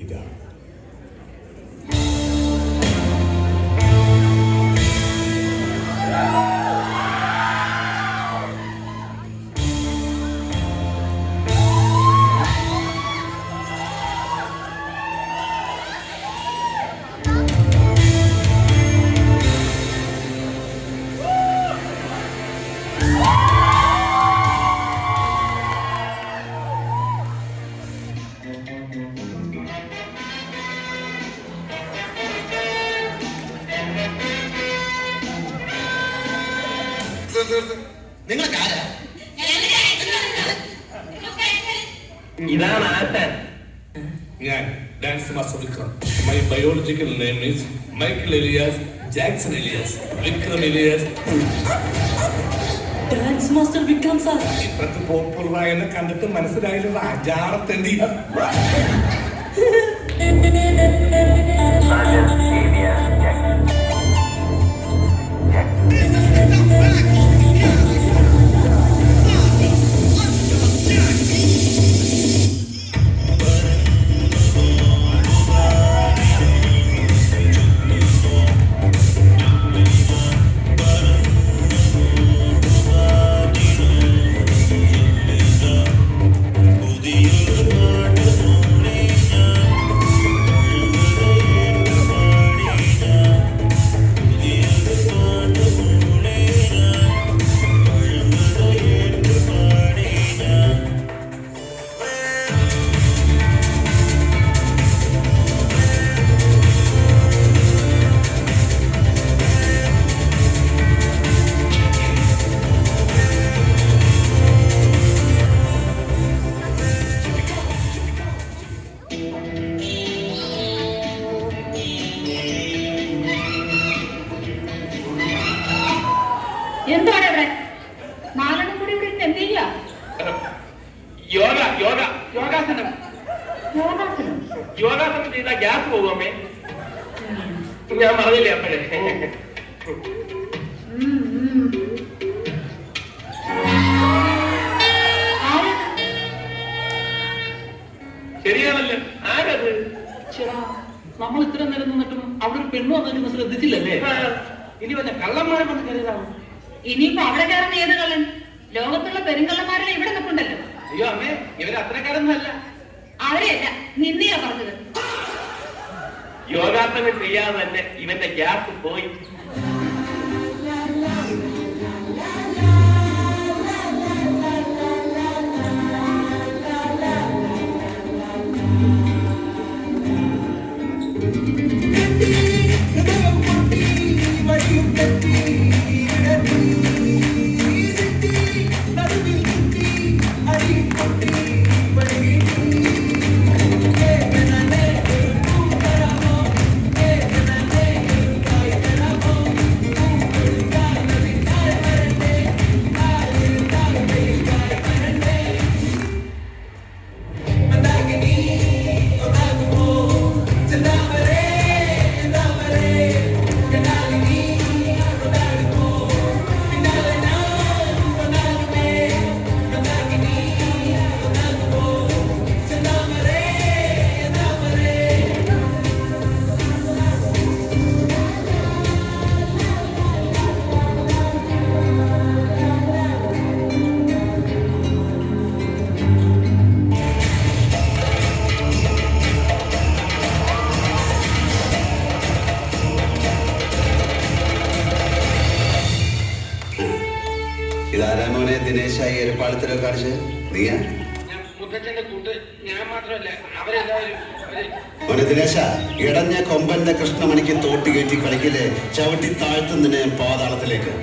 ഇതാണ്. ഇതാണ് ആശാൻ. ഞാൻ dance master Vikram. My biological name is Michael alias Jackson alias Vikram alias. Dance master Vikram sir. ഇത്രക്ക് പോപ്പുലറായി എന്നെ കണ്ടിട്ട് മനസ്സിലായില്ല അജാറത്തെണ്ടി. എന്താണ് ഇവിടെ നാലെണ്ണം കൂടി ഇവിടെ എന്ത് ചെയ്യാ? യോഗ യോഗ യോഗാസനം. യോഗാസനം. യോഗാസനം ചെയ്താൽ ഗ്യാസ് പോകുമേ. ഞാൻ പറഞ്ഞില്ലേ അപ്പോഴേ. ശരിയാണല്ലോ. ആരത്? ചേട്ടാ, നമ്മൾ ഇത്ര നേരം നിന്നിട്ടും അവിടെ ഒരു പെണ്ണു വന്നിരുന്ന ശ്രദ്ധിച്ചില്ലല്ലേ? ഇനി വല്ല കള്ളന്മാരെ വന്ന് കരുതാവും. ഇനിയിപ്പോ അവിടെ കയറുന്ന ഏത് കള്ളൻ? ലോകത്തുള്ള പെരുങ്കള്ളന്മാരെ ഇവിടെ നിൽപ്പുണ്ടല്ലോ. അയ്യോ അമ്മേ, ഇവര് അത്രക്കാരൊന്നും അല്ല. അവരെയല്ല, നിന്നെയാ പറഞ്ഞത്. യോഗാസനം ചെയ്യാതെ തന്നെ ഇവന്റെ ഗ്യാസ് പോയി. ഇതാരാമോനെ ദിനേശായി ഏർപ്പാടത്തിലൊക്കെ കാണിച്ച് നീയാ? മോനെ ദിനേശ, ഇടഞ്ഞ കൊമ്പന്റെ കൃഷ്ണമണിക്ക് തോട്ടി കയറ്റി കളിക്കില്ലേ, ചവിട്ടി താഴ്ത്തുന്നതിനെ പാതാളത്തിലേക്ക്.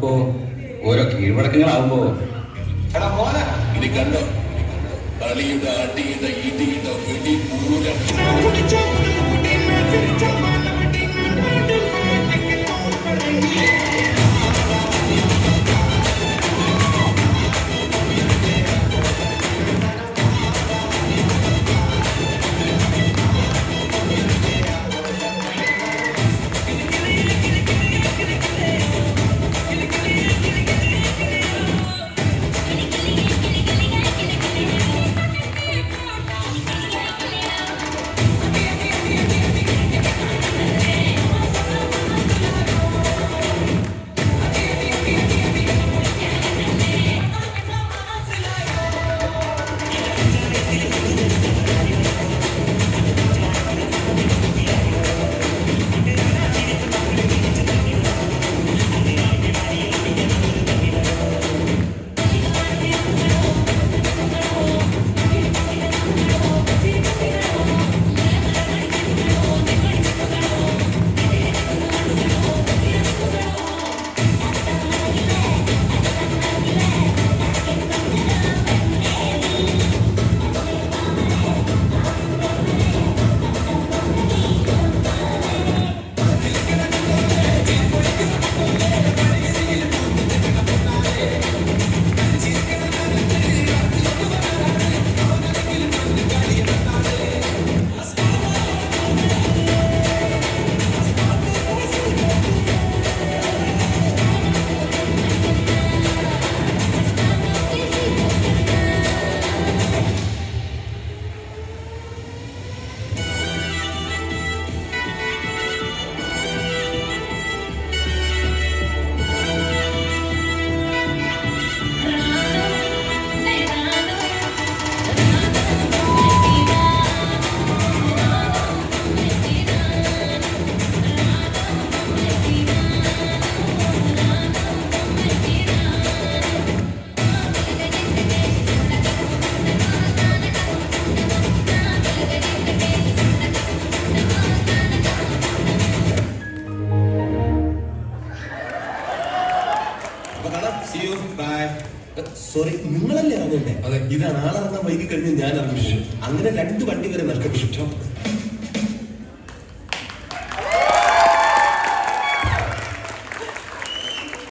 അതിപ്പോ ഓരോ കീഴ്വഴക്കങ്ങളാവുമ്പോ ഇനി കണ്ടോ കളിയുടെ അടിയുടെ ഇടിയുടെ വെടി പൂരം. സോറി, നിങ്ങളല്ലേ അറിഞ്ഞേ? അതെ. ഇതാണ് ആളറിഞ്ഞ വൈകി കഴിഞ്ഞ് ഞാൻ അറിഞ്ഞു. അങ്ങനെ 2 വണ്ടി വരെ നഷ്ടപ്പെട്ടു.